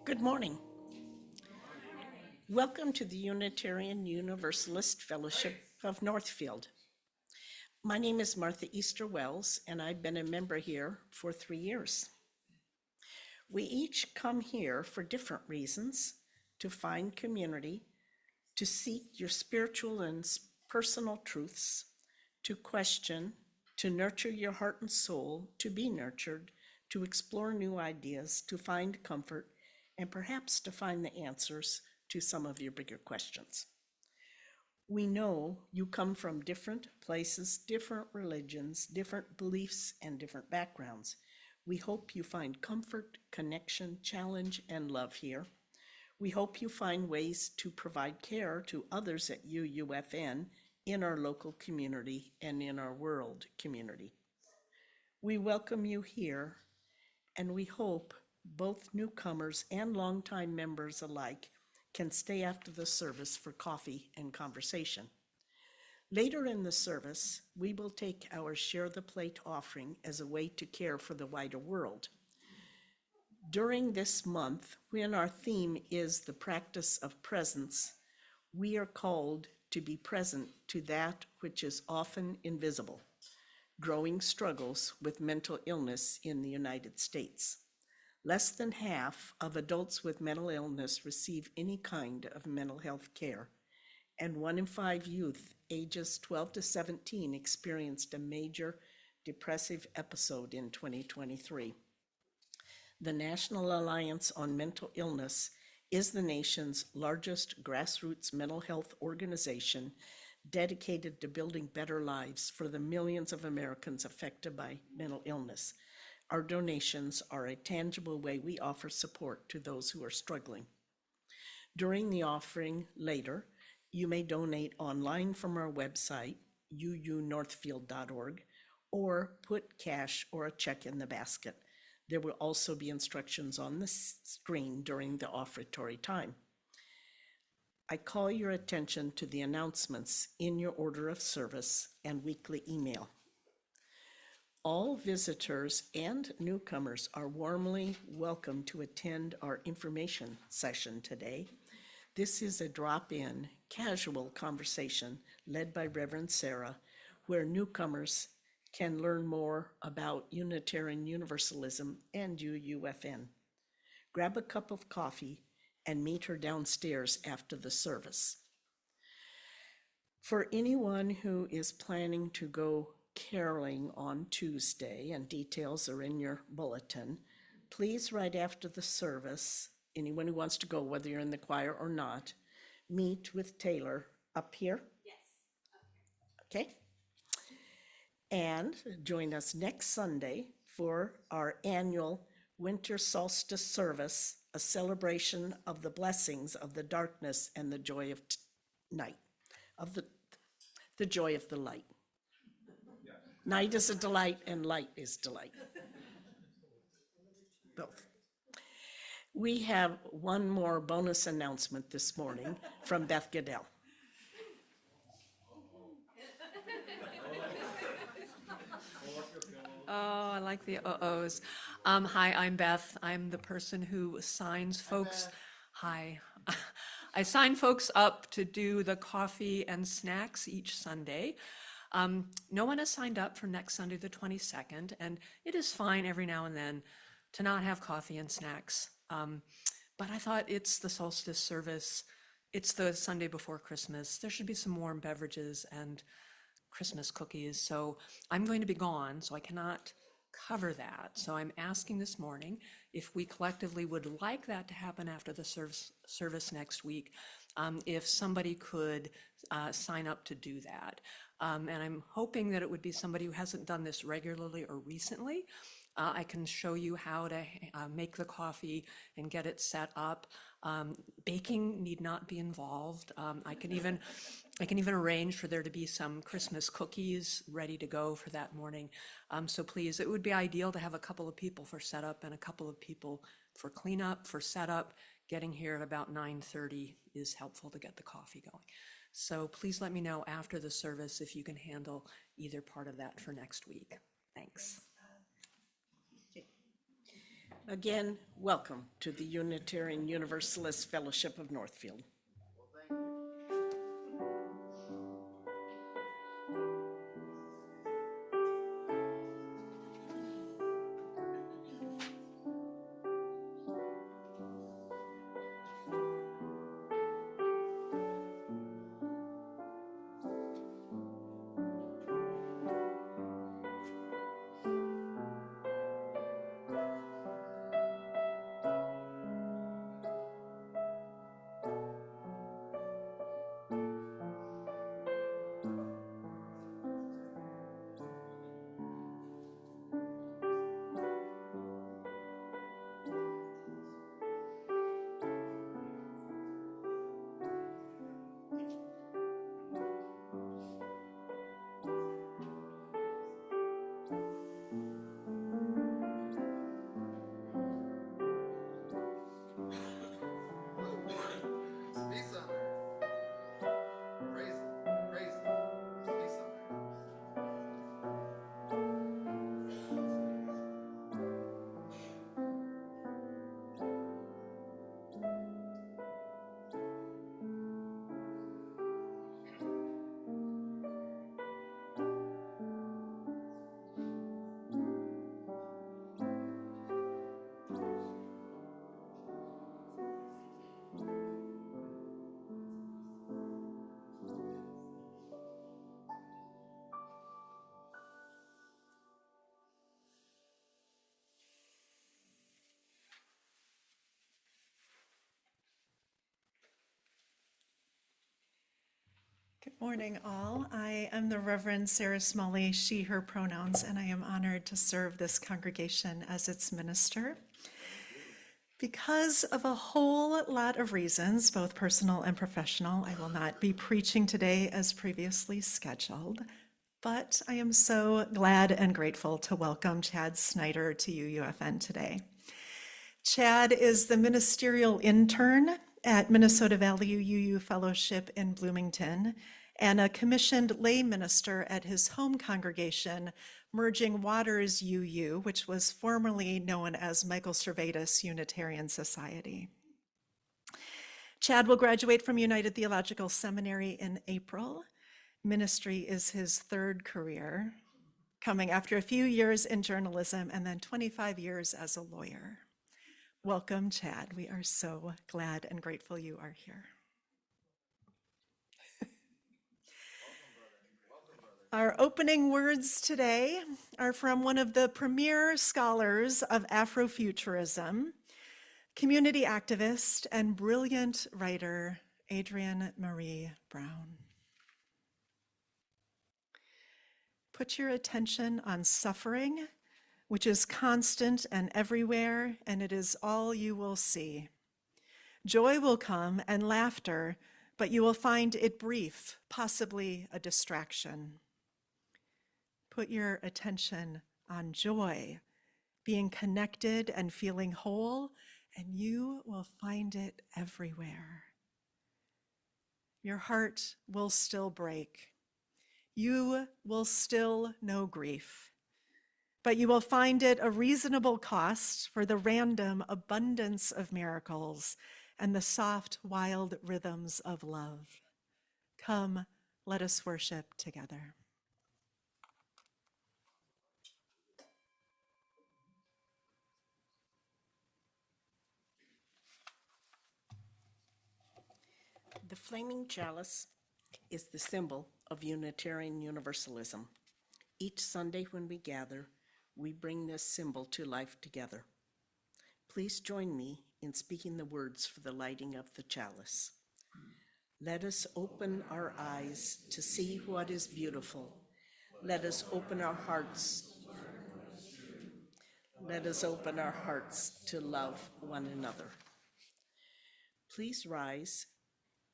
Good morning. Welcome to the Unitarian Universalist Fellowship of Northfield. My name is Martha Easter Wells, and I've been a member here for 3 years. We each come here for different reasons: to find community, to seek your spiritual and personal truths, to question, to nurture your heart and soul, to be nurtured, to explore new ideas, to find comfort, and perhaps to find the answers to some of your bigger questions. We know you come from different places, different religions, different beliefs, and different backgrounds. We hope you find comfort, connection, challenge, and love here. We hope you find ways to provide care to others at UUFN in our local community and in our world community. We welcome you here, and we hope both newcomers and longtime members alike can stay after the service for coffee and conversation. Later in the service, we will take our Share the Plate offering as a way to care for the wider world. During this month, when our theme is the practice of presence, we are called to be present to that which is often invisible: growing struggles with mental illness in the United States. Less than half of adults with mental illness receive any kind of mental health care, and 1 in 5 youth ages 12 to 17 experienced a major depressive episode in 2023. The National Alliance on Mental Illness is the nation's largest grassroots mental health organization dedicated to building better lives for the millions of Americans affected by mental illness. Our donations are a tangible way we offer support to those who are struggling. During the offering later, you may donate online from our website, uunorthfield.org, or put cash or a check in the basket. There will also be instructions on the screen during the offertory time. I call your attention to the announcements in your order of service and weekly email. All visitors and newcomers are warmly welcome to attend our information session today. This is a drop-in, casual conversation led by Reverend Sarah, where newcomers can learn more about Unitarian Universalism and UUFN. Grab a cup of coffee and meet her downstairs after the service. For anyone who is planning to go caroling on Tuesday, and details are in your bulletin, please, right after the service, anyone who wants to go, whether you're in the choir or not, meet with Taylor up here. Yes. Okay. And join us next Sunday for our annual winter solstice service, a celebration of the blessings of the darkness and the joy of night, of the joy of the light. Night is a delight and light is delight. Both. We have one more bonus announcement this morning from Beth Goodell. Oh, I like the uh-ohs. Hi, I'm Beth. I'm the person who signs folks. Hi. I sign folks up to do the coffee and snacks each Sunday. No one has signed up for next Sunday, the 22nd, and it is fine every now and then to not have coffee and snacks. But I thought it's the solstice service. It's the Sunday before Christmas. There should be some warm beverages and Christmas cookies. So I'm going to be gone, so I cannot cover that. So I'm asking this morning if we collectively would like that to happen after the service next week, if somebody could sign up to do that. And I'm hoping that it would be somebody who hasn't done this regularly or recently. I can show you how to make the coffee and get it set up. Baking need not be involved. I can even arrange for there to be some Christmas cookies ready to go for that morning. So please, it would be ideal to have a couple of people for setup and a couple of people for cleanup, for setup. Getting here at about 9:30 is helpful to get the coffee going. So please let me know after the service if you can handle either part of that for next week. Thanks. Again, welcome to the Unitarian Universalist Fellowship of Northfield. Good morning, all. I am the Reverend Sarah Smalley, she, her pronouns, and I am honored to serve this congregation as its minister. Because of a whole lot of reasons, both personal and professional, I will not be preaching today as previously scheduled, but I am so glad and grateful to welcome Chad Snyder to UUFN today. Chad is the ministerial intern at Minnesota Valley UU Fellowship in Bloomington and a commissioned lay minister at his home congregation, Merging Waters UU, which was formerly known as Michael Servetus Unitarian Society. Chad will graduate from United Theological Seminary in April. Ministry is his third career, coming after a few years in journalism and then 25 years as a lawyer. Welcome, Chad. We are so glad and grateful you are here. Our opening words today are from one of the premier scholars of Afrofuturism, community activist and brilliant writer, Adrienne Marie Brown. Put your attention on suffering, which is constant and everywhere, and it is all you will see. Joy will come and laughter, but you will find it brief, possibly a distraction. Put your attention on joy, being connected and feeling whole, and you will find it everywhere. Your heart will still break. You will still know grief, but you will find it a reasonable cost for the random abundance of miracles and the soft, wild rhythms of love. Come, let us worship together. The flaming chalice is the symbol of Unitarian Universalism. Each Sunday when we gather, we bring this symbol to life together. Please join me in speaking the words for the lighting of the chalice. Let us open our eyes to see what is beautiful. Let us open our hearts. Let us open our hearts to love one another. Please rise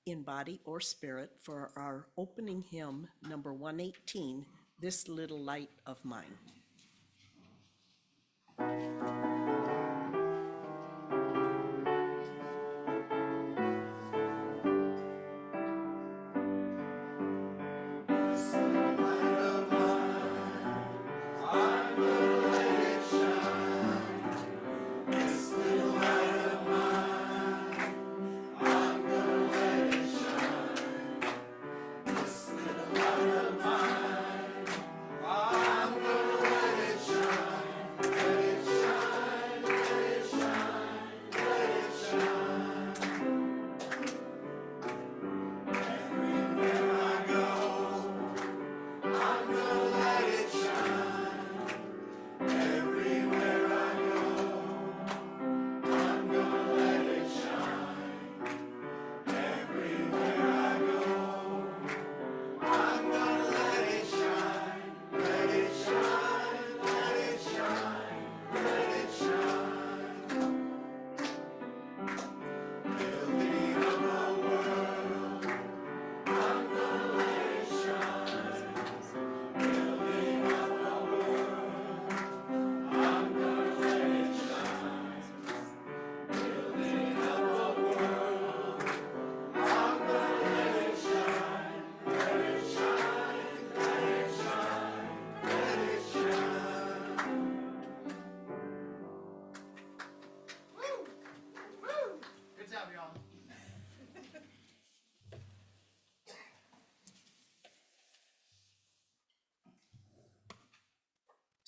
in body or spirit for our opening hymn, number 118, This Little Light of Mine.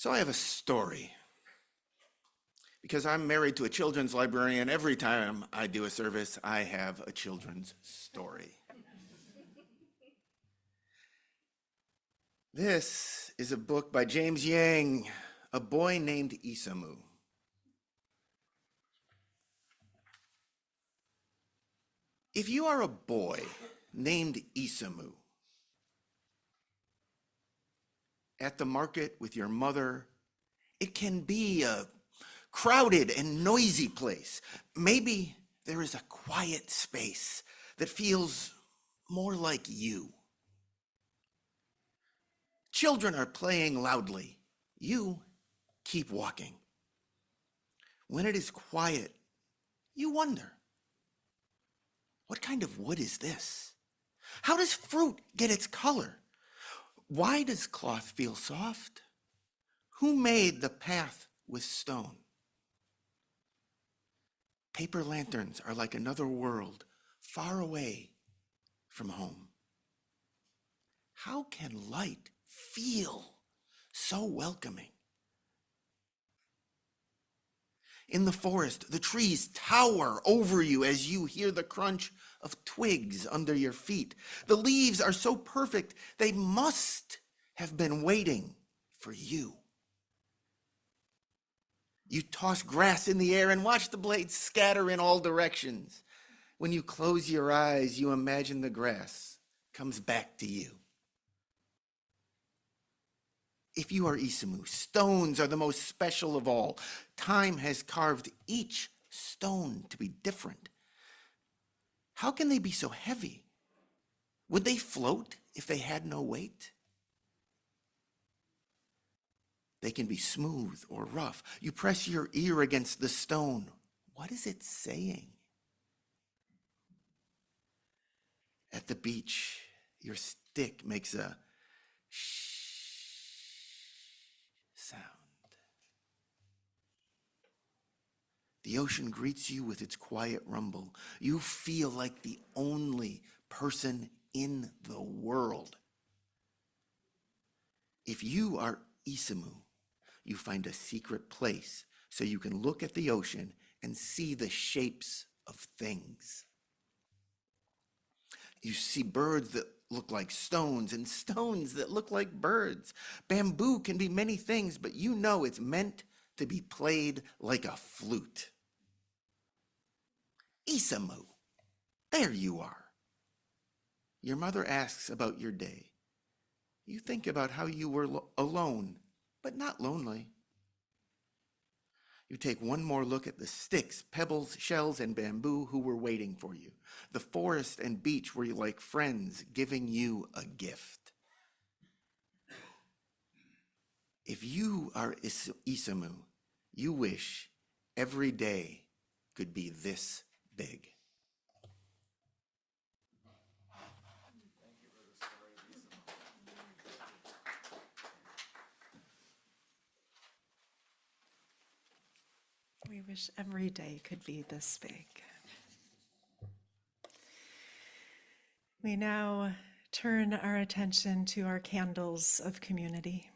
So I have a story. Because I'm married to a children's librarian, every time I do a service, I have a children's story. This is a book by James Yang, A Boy Named Isamu. If you are a boy named Isamu at the market with your mother, it can be a crowded and noisy place. Maybe there is a quiet space that feels more like you. Children are playing loudly. You keep walking. When it is quiet, you wonder, what kind of wood is this? How does fruit get its color? Why does cloth feel soft? Who made the path with stone? Paper lanterns are like another world, far away from home. How can light feel so welcoming? In the forest, the trees tower over you as you hear the crunch of twigs under your feet. The leaves are so perfect, they must have been waiting for you. You toss grass in the air and watch the blades scatter in all directions. When you close your eyes, you imagine the grass comes back to you. If you are Isamu, stones are the most special of all. Time has carved each stone to be different. How can they be so heavy? Would they float if they had no weight? They can be smooth or rough. You press your ear against the stone. What is it saying? At the beach, your stick makes a shh sound. The ocean greets you with its quiet rumble. You feel like the only person in the world. If you are Isamu, you find a secret place so you can look at the ocean and see the shapes of things. You see birds that look like stones and stones that look like birds. Bamboo can be many things, but you know it's meant to be played like a flute. Isamu, there you are. Your mother asks about your day. You think about how you were alone, but not lonely. You take one more look at the sticks, pebbles, shells, and bamboo who were waiting for you. The forest and beach were like friends giving you a gift. If you are Isamu, you wish every day could be this big. We wish every day could be this big. We now turn our attention to our candles of community.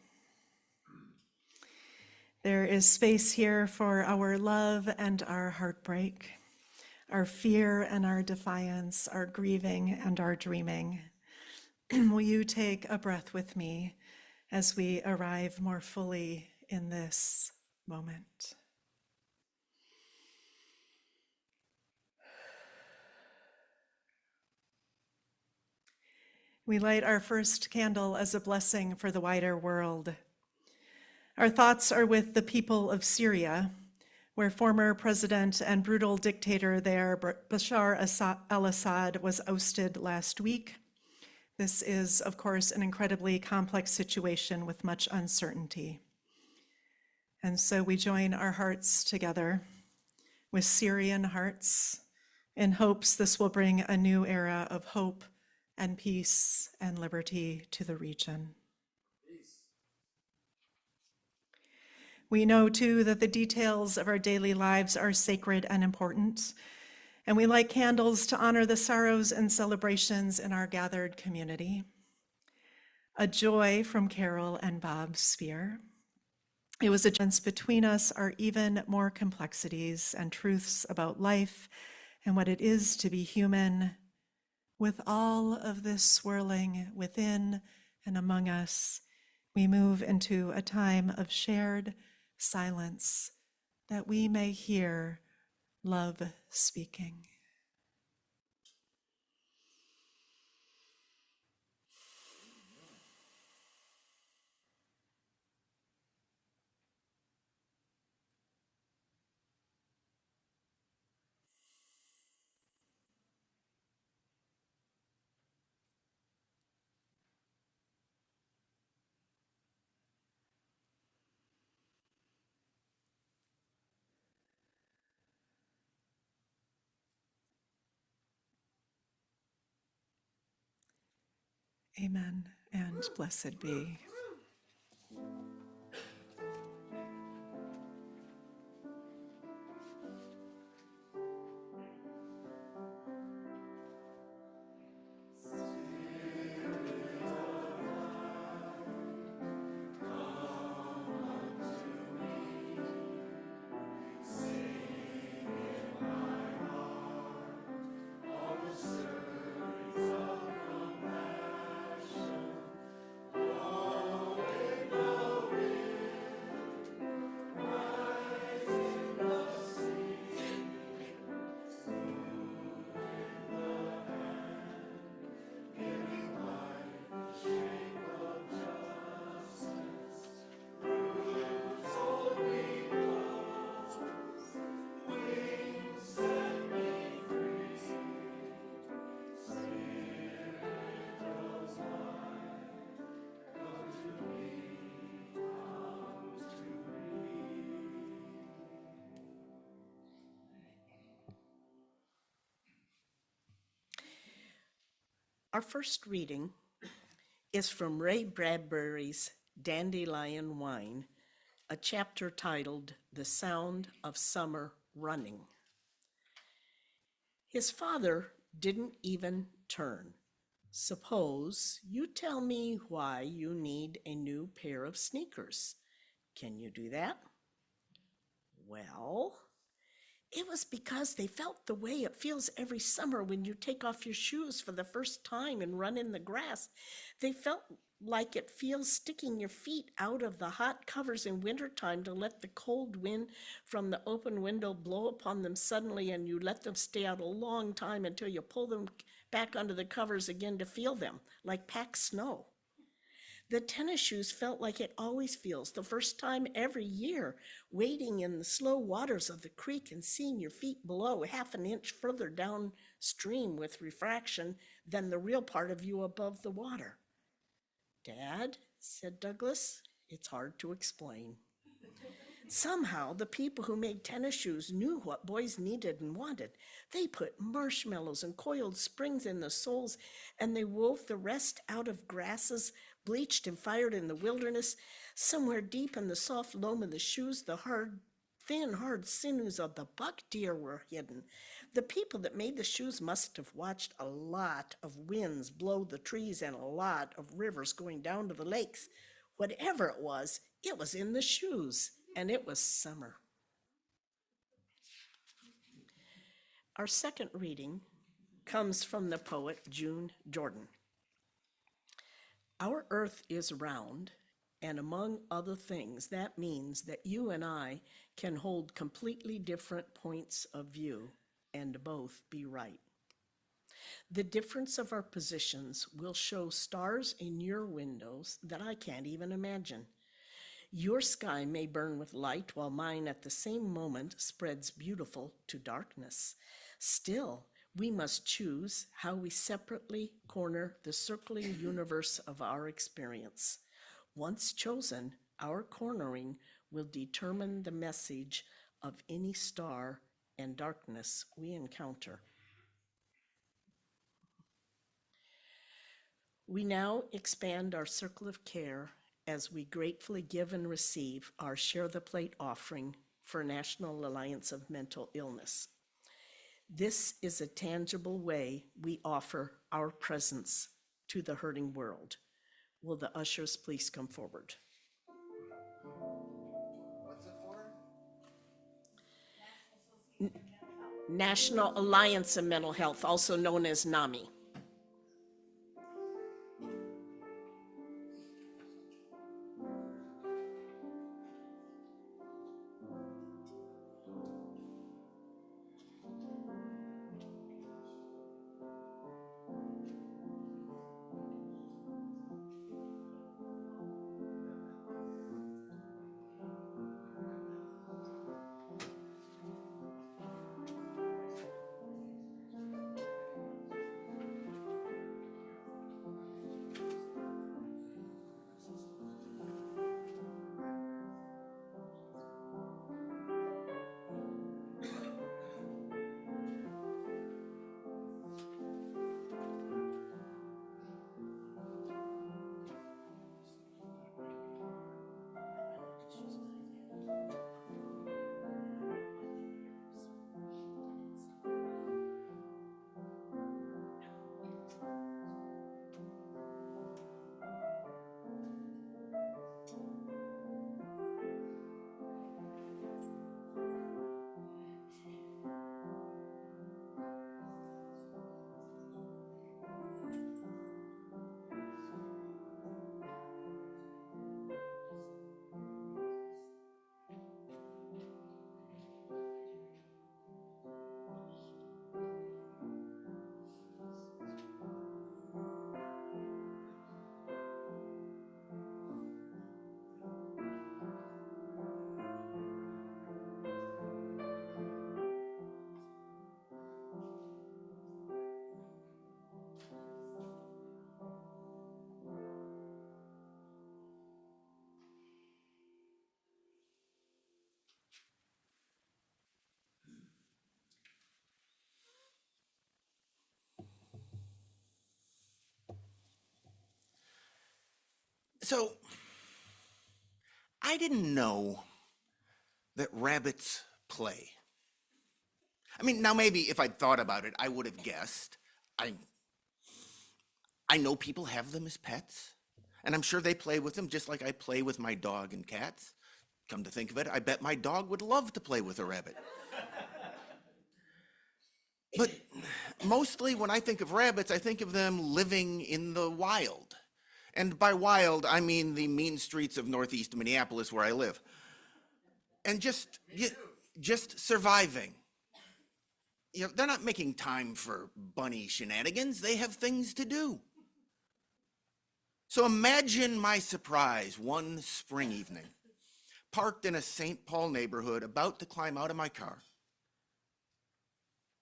There is space here for our love and our heartbreak, our fear and our defiance, our grieving and our dreaming. Will you take a breath with me as we arrive more fully in this moment? We light our first candle as a blessing for the wider world. Our thoughts are with the people of Syria, where former president and brutal dictator there, Bashar al-Assad, was ousted last week. This is, of course, an incredibly complex situation with much uncertainty. And so we join our hearts together with Syrian hearts in hopes this will bring a new era of hope and peace and liberty to the region. We know, too, that the details of our daily lives are sacred and important, and we light candles to honor the sorrows and celebrations in our gathered community. A joy from Carol and Bob Spear. It was a chance between us are even more complexities and truths about life and what it is to be human. With all of this swirling within and among us, we move into a time of shared silence that we may hear love speaking. Amen and blessed be. Our first reading is from Ray Bradbury's Dandelion Wine, a chapter titled The Sound of Summer Running. His father didn't even turn. Suppose you tell me why you need a new pair of sneakers. Can you do that? Well, it was because they felt the way it feels every summer when you take off your shoes for the first time and run in the grass. They felt like it feels sticking your feet out of the hot covers in wintertime to let the cold wind from the open window blow upon them suddenly, and you let them stay out a long time until you pull them back under the covers again to feel them, like packed snow. The tennis shoes felt like it always feels, the first time every year, wading in the slow waters of the creek and seeing your feet below half an inch further downstream with refraction than the real part of you above the water. Dad, said Douglas, it's hard to explain. Somehow, the people who made tennis shoes knew what boys needed and wanted. They put marshmallows and coiled springs in the soles, and they wove the rest out of grasses bleached and fired in the wilderness. Somewhere deep in the soft loam of the shoes, the thin, hard sinews of the buck deer were hidden. The people that made the shoes must have watched a lot of winds blow the trees and a lot of rivers going down to the lakes. Whatever it was in the shoes, and it was summer. Our second reading comes from the poet June Jordan. Our earth is round, and among other things, that means that you and I can hold completely different points of view and both be right. The difference of our positions will show stars in your windows that I can't even imagine. Your sky may burn with light while mine at the same moment spreads beautiful to darkness. Still, we must choose how we separately corner the circling universe of our experience. Once chosen, our cornering will determine the message of any star and darkness we encounter. We now expand our circle of care as we gratefully give and receive our Share the Plate offering for National Alliance of Mental Illness. This is a tangible way we offer our presence to the hurting world. Will the ushers please come forward? National Alliance of Mental Health, also known as NAMI. So, I didn't know that rabbits play. I mean, now maybe if I'd thought about it, I would have guessed. I, I know people have them as pets, and I'm sure they play with them just like I play with my dog and cats. Come to think of it, I bet my dog would love to play with a rabbit. But mostly when I think of rabbits, I think of them living in the wild. And by wild, I mean the mean streets of northeast Minneapolis where I live. And just surviving. You know, they're not making time for bunny shenanigans. They have things to do. So imagine my surprise one spring evening, parked in a St. Paul neighborhood, about to climb out of my car,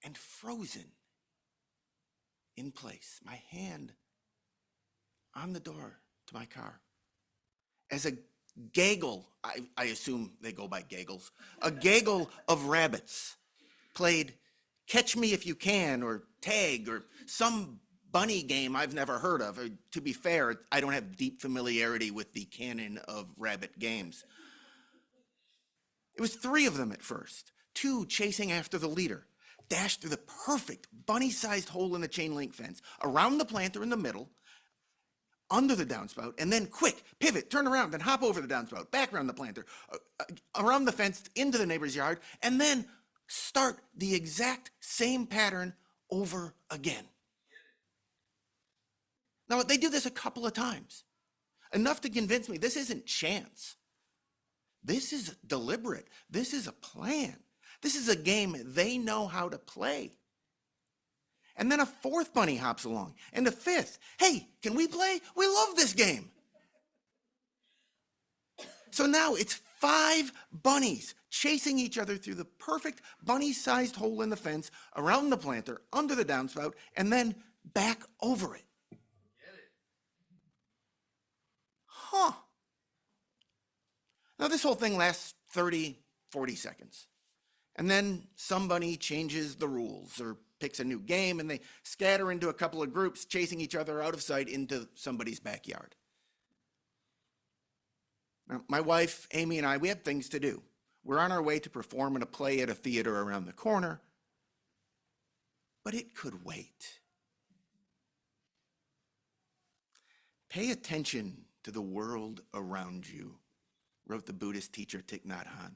and frozen in place, my hand on the door to my car, as a gaggle, I assume they go by gaggles, a gaggle of rabbits played Catch Me If You Can or Tag or some bunny game I've never heard of. To be fair, I don't have deep familiarity with the canon of rabbit games. It was 3 of them at first, 2 chasing after the leader, dashed through the perfect bunny-sized hole in the chain link fence, around the planter in the middle, under the downspout, and then quick, pivot, turn around, then hop over the downspout, back around the planter, around the fence, into the neighbor's yard, and then start the exact same pattern over again. Now, they do this a couple of times, enough to convince me this isn't chance. This is deliberate. This is a plan. This is a game they know how to play. And then a 4th bunny hops along, and a 5th. Hey, can we play? We love this game. So now it's 5 bunnies chasing each other through the perfect bunny-sized hole in the fence, around the planter, under the downspout, and then back over it. Huh. Now this whole thing lasts 30, 40 seconds. And then somebody changes the rules or picks a new game, and they scatter into a couple of groups, chasing each other out of sight into somebody's backyard. Now, my wife, Amy, and I, we have things to do. We're on our way to perform in a play at a theater around the corner, but it could wait. Pay attention to the world around you, wrote the Buddhist teacher Thich Nhat Hanh.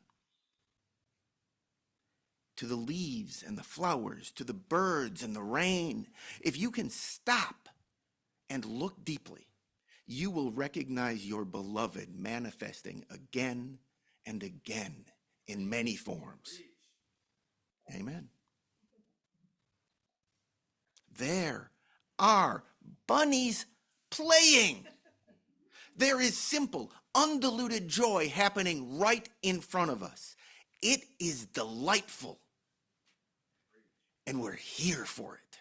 to the leaves and the flowers, to the birds and the rain, if you can stop and look deeply, you will recognize your beloved manifesting again and again in many forms. Amen. There are bunnies playing. There is simple, undiluted joy happening right in front of us. It is delightful. And we're here for it.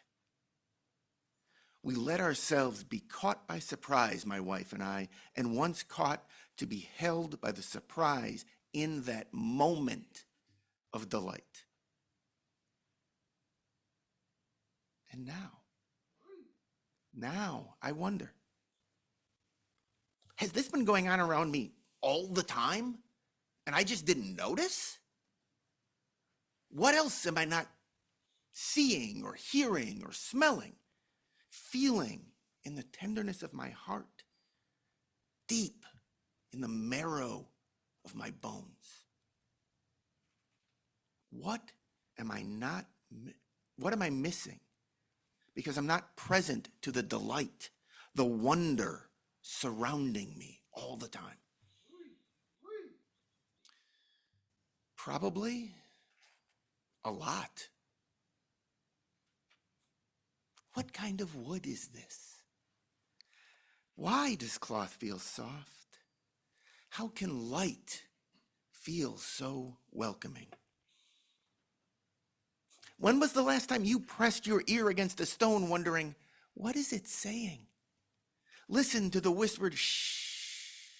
We let ourselves be caught by surprise, my wife and I, and once caught, to be held by the surprise in that moment of delight. And now I wonder, has this been going on around me all the time and I just didn't notice? What else am I not seeing or hearing or smelling, feeling in the tenderness of my heart, deep in the marrow of my bones? What am I missing? Because I'm not present to the delight, the wonder surrounding me all the time. Probably a lot. What kind of wood is this? Why does cloth feel soft? How can light feel so welcoming? When was the last time you pressed your ear against a stone wondering, what is it saying? Listen to the whispered shh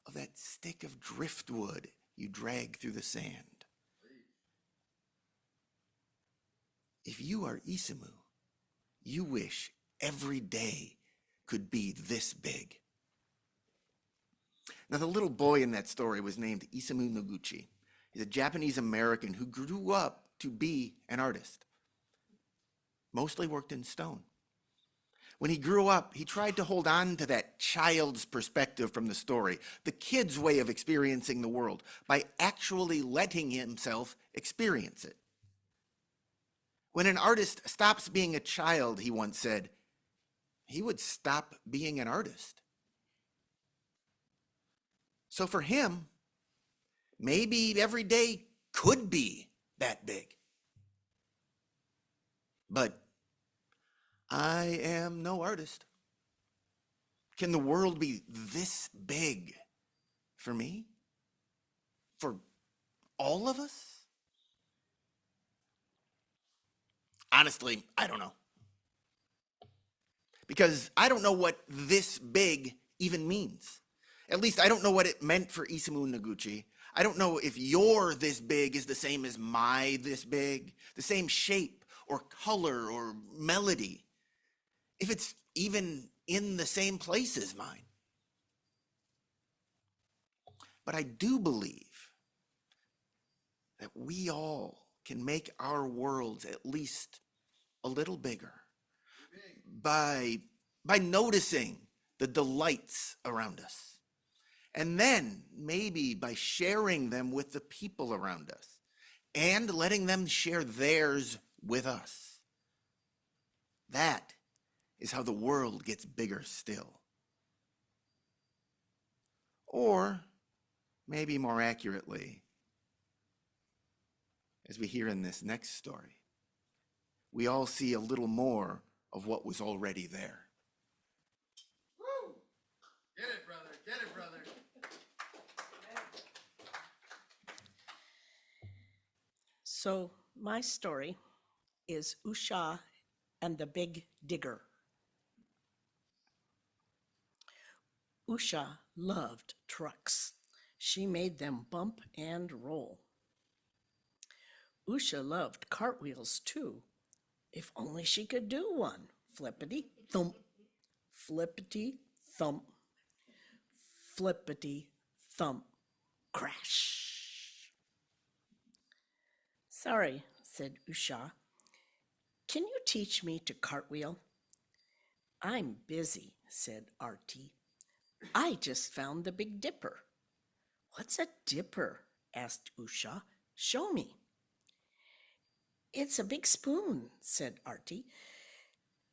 of that stick of driftwood you drag through the sand. If you are Isamu, you wish every day could be this big. Now, the little boy in that story was named Isamu Noguchi. He's a Japanese American who grew up to be an artist. Mostly worked in stone. When he grew up, he tried to hold on to that child's perspective from the story, the kid's way of experiencing the world, by actually letting himself experience it. When an artist stops being a child, he once said, he would stop being an artist. So for him, maybe every day could be that big. But I am no artist. Can the world be this big for me? For all of us? Honestly, I don't know. Because I don't know what this big even means. At least I don't know what it meant for Isamu Noguchi. I don't know if your this big is the same as my this big, the same shape or color or melody. If it's even in the same place as mine. But I do believe that we all can make our worlds at least a little bigger by noticing the delights around us. And then maybe by sharing them with the people around us and letting them share theirs with us. That is how the world gets bigger still. Or maybe more accurately, as we hear in this next story, we all see a little more of what was already there. Woo! Get it, brother. Get it, brother. So my story is Usha and the Big Digger. Usha loved trucks. She made them bump and roll. Usha loved cartwheels too. If only she could do one. Flippity thump, flippity thump, flippity thump, crash. Sorry, said Usha. Can you teach me to cartwheel? I'm busy, said Artie. I just found the Big Dipper. What's a dipper? Asked Usha. Show me. It's a big spoon, said Artie.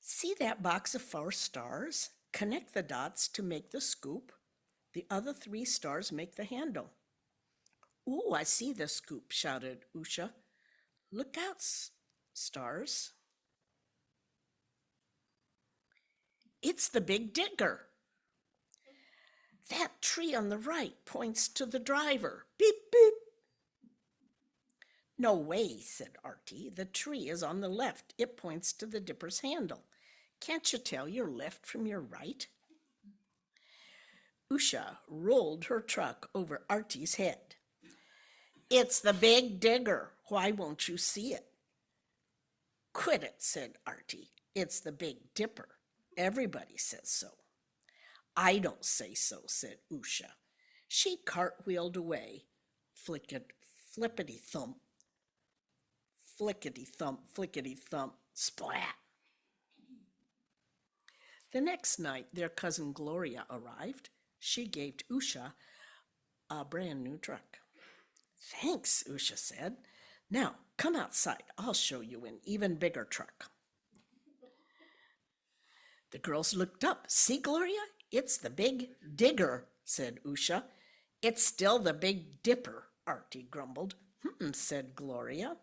See that box of 4 stars? Connect the dots to make the scoop. The other 3 stars make the handle. Ooh, I see the scoop, shouted Usha. Look out, stars. It's the Big Digger. That tree on the right points to the driver. Beep, beep. No way, said Artie. The tree is on the left. It points to the dipper's handle. Can't you tell your left from your right? Usha rolled her truck over Artie's head. It's the Big Digger. Why won't you see it? Quit it, said Artie. It's the Big Dipper. Everybody says so. I don't say so, said Usha. She cartwheeled away. Flippity thump. Flickety thump, flickety thump, splat. The next night, their cousin Gloria arrived. She gave Usha a brand new truck. Thanks, Usha said. Now, come outside. I'll show you an even bigger truck. The girls looked up. See, Gloria? It's the Big Digger, said Usha. It's still the Big Dipper, Artie grumbled. Said Gloria.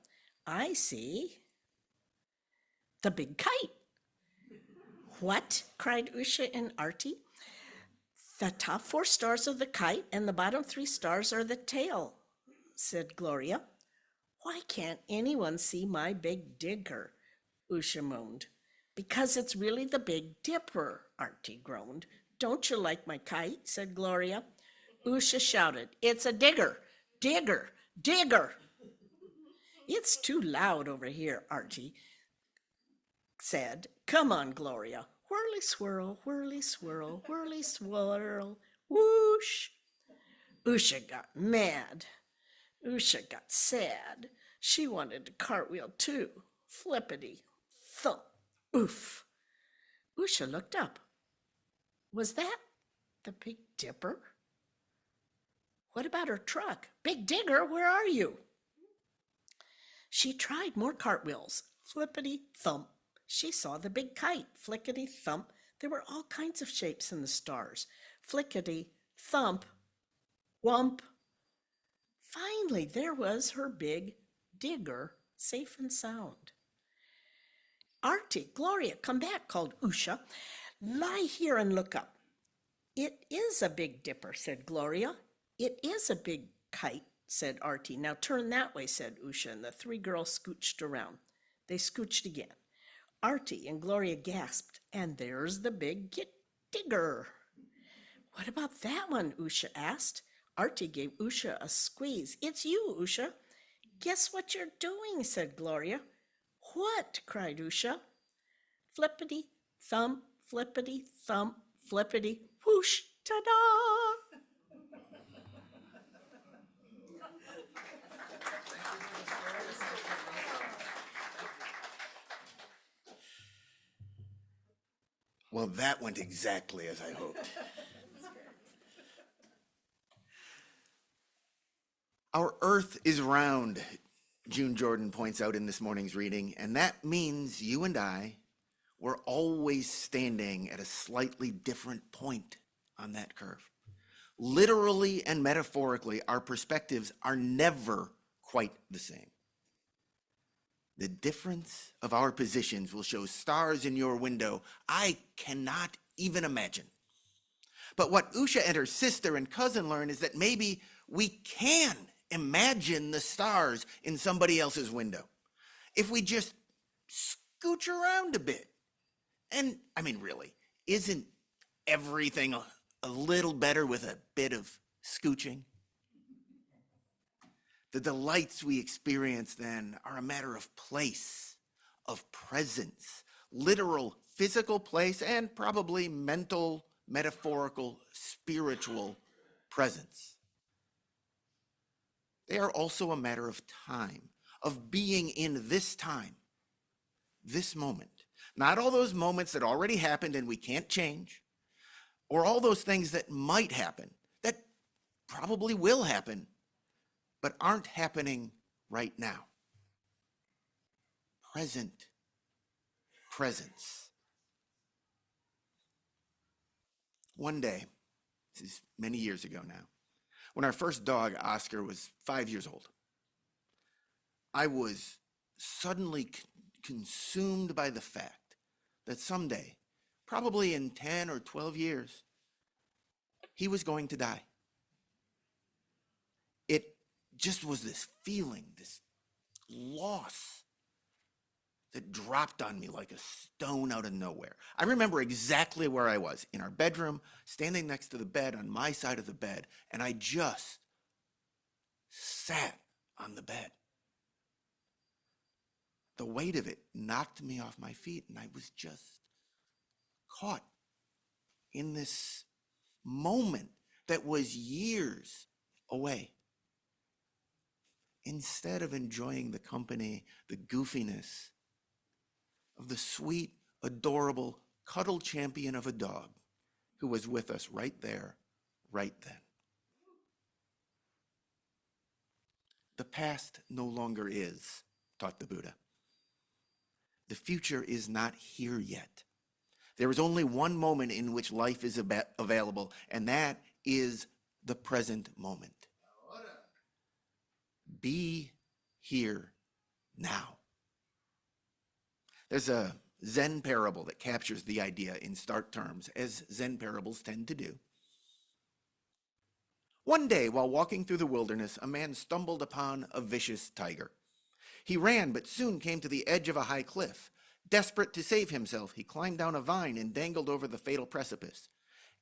I see. The big kite. What? Cried Usha and Artie. The top 4 stars are the kite and the bottom 3 stars are the tail, said Gloria. Why can't anyone see my Big Digger? Usha moaned. Because it's really the Big Dipper, Artie groaned. Don't you like my kite? Said Gloria. Usha shouted, It's a digger, digger, digger. It's too loud over here, Artie said. Come on, Gloria. Whirly swirl, whirly swirl, whirly swirl, whoosh. Usha got mad. Usha got sad. She wanted to cartwheel too. Flippity, thump, oof. Usha looked up. Was that the Big Dipper? What about her truck? Big Digger, where are you? She tried more cartwheels. Flippity thump. She saw the big kite. Flickety thump. There were all kinds of shapes in the stars. Flickety thump. Whump. Finally, there was her Big Digger, safe and sound. Artie, Gloria, come back, called Usha. Lie here and look up. It is a Big Dipper, said Gloria. It is a big kite, said Artie. Now turn that way, said Usha, and the 3 girls scooched around. They scooched again. Artie and Gloria gasped, and there's the Big Digger. What about that one? Usha asked. Artie gave Usha a squeeze. It's you, Usha. Guess what you're doing, said Gloria. What? Cried Usha. Flippity thump, flippity thump, flippity whoosh, ta-da! Well, that went exactly as I hoped. Our Earth is round, June Jordan points out in this morning's reading, and that means you and I were always standing at a slightly different point on that curve. Literally and metaphorically, our perspectives are never quite the same. The difference of our positions will show stars in your window I cannot even imagine. But what Usha and her sister and cousin learn is that maybe we can imagine the stars in somebody else's window if we just scooch around a bit. And I mean, really, isn't everything a little better with a bit of scooching? The delights we experience then are a matter of place, of presence, literal physical place, and probably mental, metaphorical, spiritual presence. They are also a matter of time, of being in this time, this moment. Not all those moments that already happened and we can't change, or all those things that might happen, that probably will happen, but aren't happening right now. present presence. One day, this is many years ago now, when our first dog, Oscar, was 5 years old, I was suddenly consumed by the fact that someday, probably in 10 or 12 years, he was going to die. It just was this feeling, this loss that dropped on me like a stone out of nowhere. I remember exactly where I was, in our bedroom, standing next to the bed on my side of the bed, and I just sat on the bed. The weight of it knocked me off my feet, and I was just caught in this moment that was years away. Instead of enjoying the company, the goofiness of the sweet, adorable, cuddle champion of a dog who was with us right there, right then. The past no longer is, taught the Buddha. The future is not here yet. There is only one moment in which life is available, and that is the present moment. Be here now. There's a Zen parable that captures the idea in stark terms, as Zen parables tend to do. One day, while walking through the wilderness, a man stumbled upon a vicious tiger. He ran, but soon came to the edge of a high cliff. Desperate to save himself, he climbed down a vine and dangled over the fatal precipice.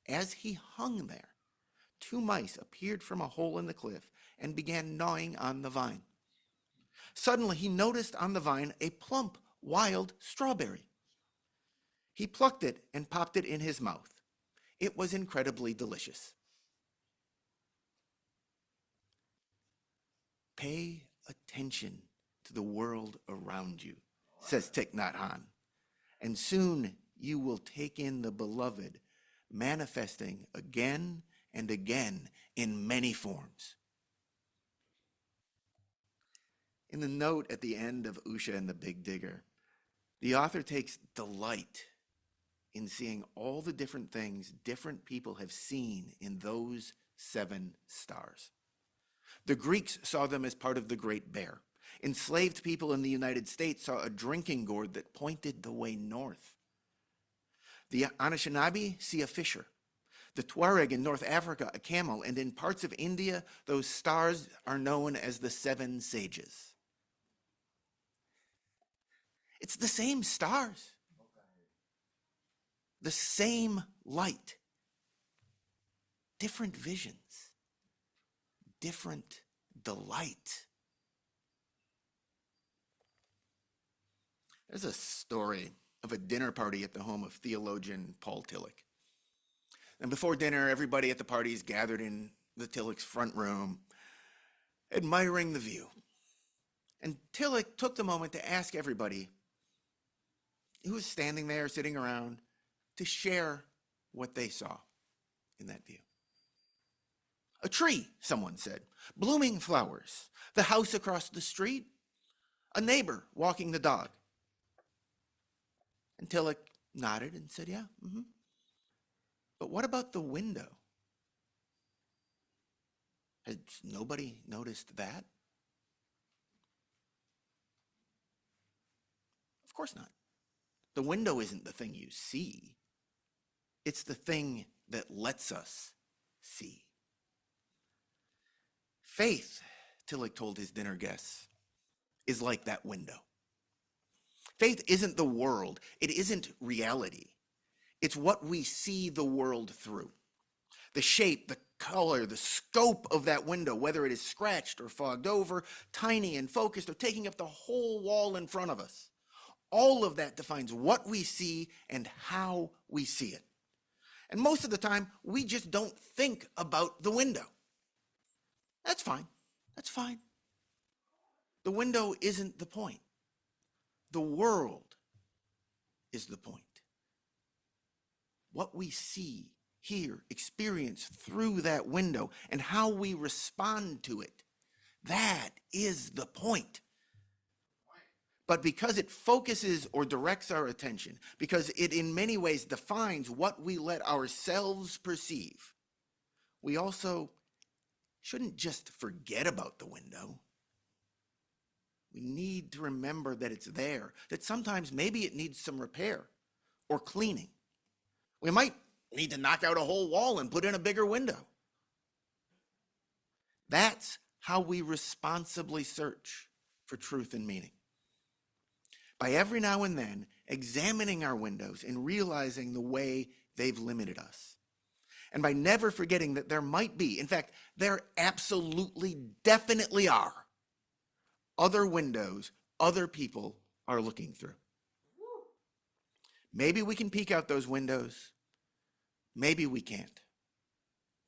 As he hung there, 2 mice appeared from a hole in the cliff and began gnawing on the vine. Suddenly, he noticed on the vine a plump, wild strawberry. He plucked it and popped it in his mouth. It was incredibly delicious. Pay attention to the world around you, says Thich Nhat Hanh, and soon you will take in the beloved manifesting again and again in many forms. In the note at the end of Usha and the Big Digger, the author takes delight in seeing all the different things different people have seen in those 7 stars. The Greeks saw them as part of the Great Bear. Enslaved people in the United States saw a drinking gourd that pointed the way north. The Anishinaabe see a fisher. The Tuareg in North Africa, a camel, and in parts of India, those stars are known as the 7 sages. It's the same stars, the same light, different visions, different delight. There's a story of a dinner party at the home of theologian Paul Tillich. And before dinner, everybody at the party is gathered in the Tillich's front room, admiring the view. And Tillich took the moment to ask everybody who was standing there, sitting around, to share what they saw in that view. A tree, someone said, blooming flowers, the house across the street, a neighbor walking the dog. And Tillich nodded and said, yeah, But what about the window? Has nobody noticed that? Of course not. The window isn't the thing you see. It's the thing that lets us see. Faith, Tillich told his dinner guests, is like that window. Faith isn't the world. It isn't reality. It's what we see the world through. The shape, the color, the scope of that window, whether it is scratched or fogged over, tiny and focused, or taking up the whole wall in front of us. All of that defines what we see and how we see it. And most of the time, we just don't think about the window. That's fine. That's fine. The window isn't the point. The world is the point. What we see, hear, experience through that window, and how we respond to it, that is the point. but because it focuses or directs our attention, because it in many ways defines what we let ourselves perceive, we also shouldn't just forget about the window. We need to remember that it's there, that sometimes maybe it needs some repair or cleaning. We might need to knock out a whole wall and put in a bigger window. That's how we responsibly search for truth and meaning. By every now and then examining our windows and realizing the way they've limited us. And by never forgetting that there might be, in fact, there absolutely, definitely are, other windows other people are looking through. Maybe we can peek out those windows. Maybe we can't.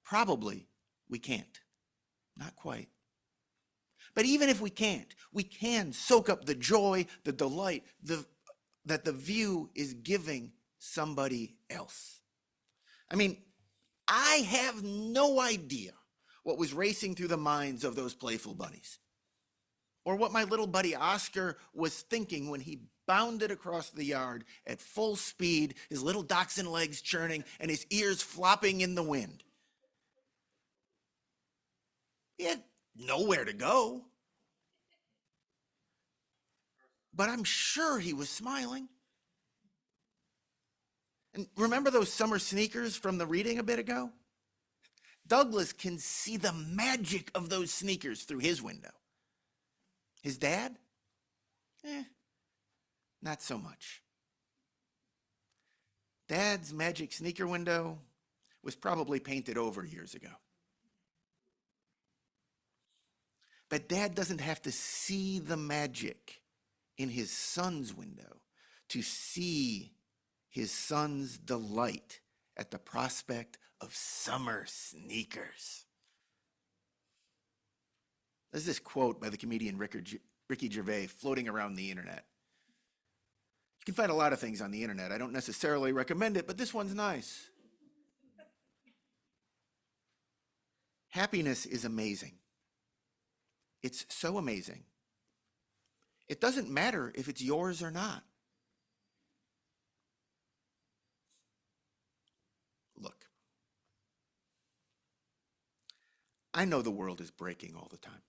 Probably we can't. Not quite. But even if we can't, we can soak up the joy, the delight that the view is giving somebody else. I mean, I have no idea what was racing through the minds of those playful bunnies, or what my little buddy Oscar was thinking when he bounded across the yard at full speed, his little dachshund legs churning and his ears flopping in the wind. He had nowhere to go. But I'm sure he was smiling. And remember those summer sneakers from the reading a bit ago? Douglas can see the magic of those sneakers through his window. His dad? Not so much. Dad's magic sneaker window was probably painted over years ago. But Dad doesn't have to see the magic in his son's window to see his son's delight at the prospect of summer sneakers. There's this quote by the comedian Ricky Gervais floating around the internet. You can find a lot of things on the internet. I don't necessarily recommend it, but this one's nice. Happiness is amazing. It's so amazing. It doesn't matter if it's yours or not. Look, I know the world is breaking all the time.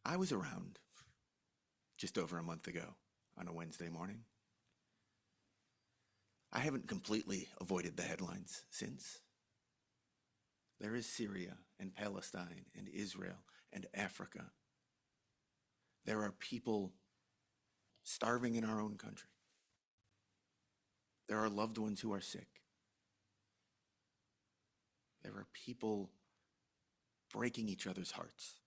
I was around just over a month ago on a Wednesday morning. I haven't completely avoided the headlines since. There is Syria and Palestine and Israel and Africa. There are people starving in our own country. There are loved ones who are sick. There are people breaking each other's hearts.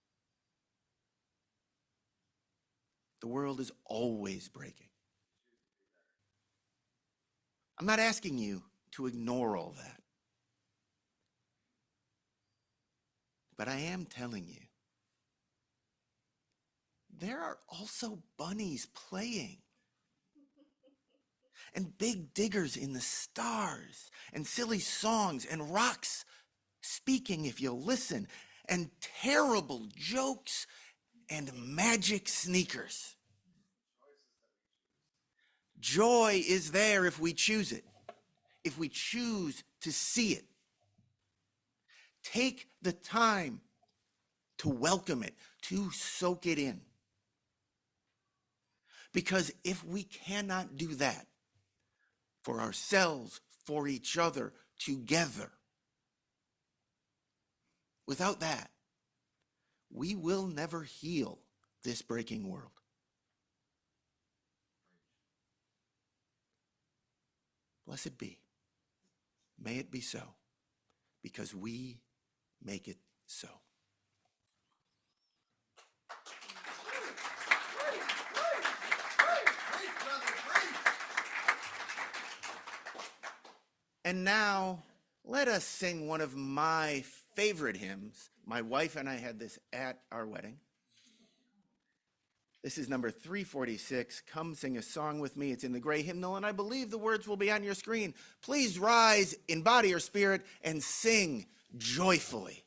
The world is always breaking. I'm not asking you to ignore all that. But I am telling you, there are also bunnies playing, and big diggers in the stars, and silly songs, and rocks speaking if you'll listen, and terrible jokes, and magic sneakers. Joy is there if we choose it, if we choose to see it. Take the time to welcome it, to soak it in. Because if we cannot do that for ourselves, for each other, together, without that, we will never heal this breaking world. Blessed be. May it be so, because we make it so. And now, let us sing one of my favorite hymns. My wife and I had this at our wedding. This is number 346. Come sing a song with me. It's in the gray hymnal, and I believe the words will be on your screen. Please rise in body or spirit and sing joyfully.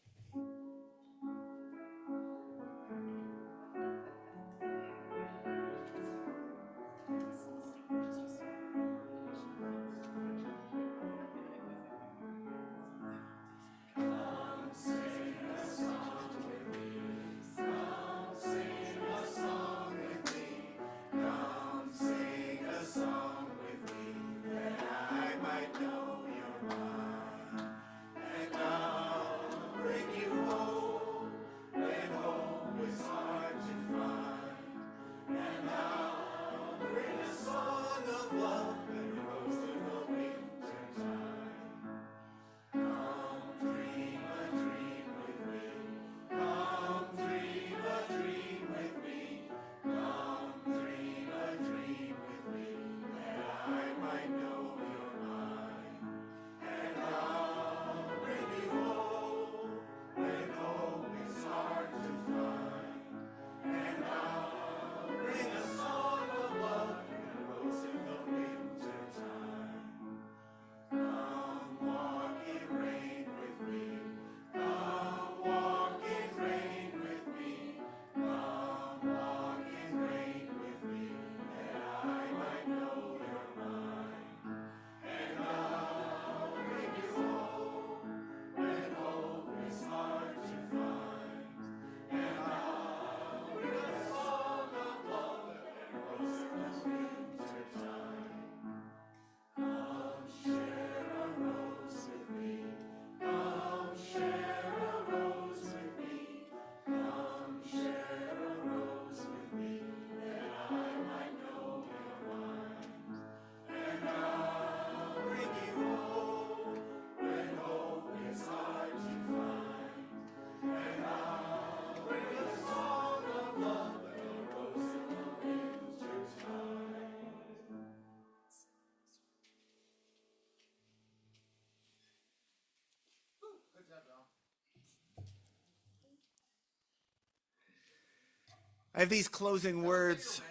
I have these closing words.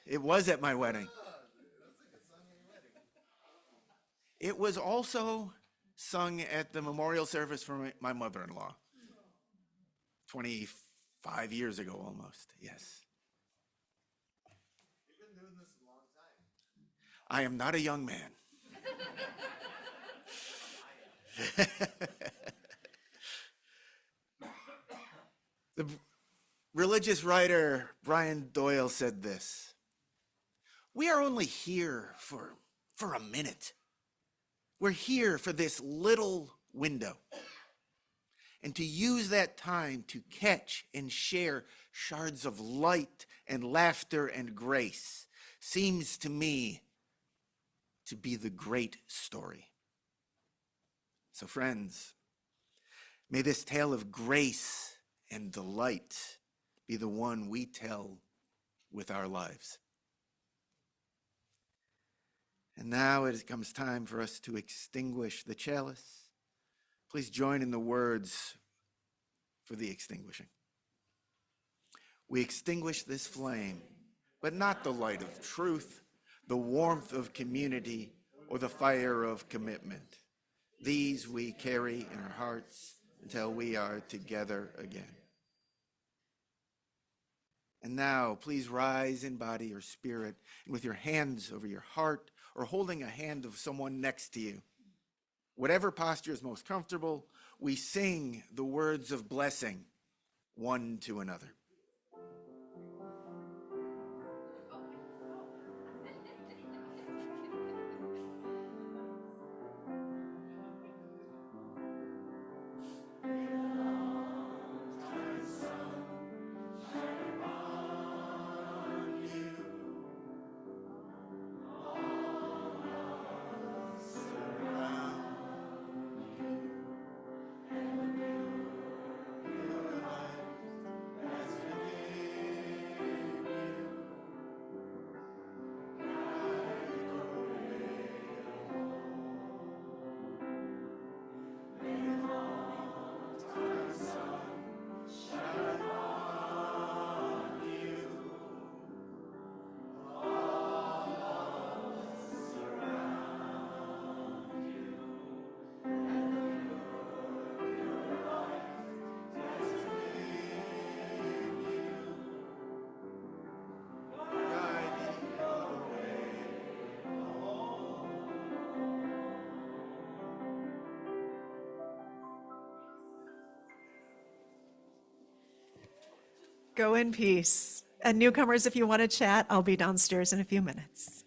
It was at my wedding. It was also sung at the memorial service for my mother-in-law 25 years ago almost, yes. You've been doing this a long time. I am not a young man. The religious writer Brian Doyle said this: "We are only here for a minute. We're here for this little window. And to use that time to catch and share shards of light and laughter and grace seems to me to be the great story." So friends, may this tale of grace and delight be the one we tell with our lives. And now it comes time for us to extinguish the chalice. Please join in the words for the extinguishing. We extinguish this flame, but not the light of truth, the warmth of community, or the fire of commitment. These we carry in our hearts until we are together again. And now, please rise in body or spirit, and with your hands over your heart or holding a hand of someone next to you. Whatever posture is most comfortable, we sing the words of blessing one to another. Go in peace. And newcomers, if you want to chat, I'll be downstairs in a few minutes.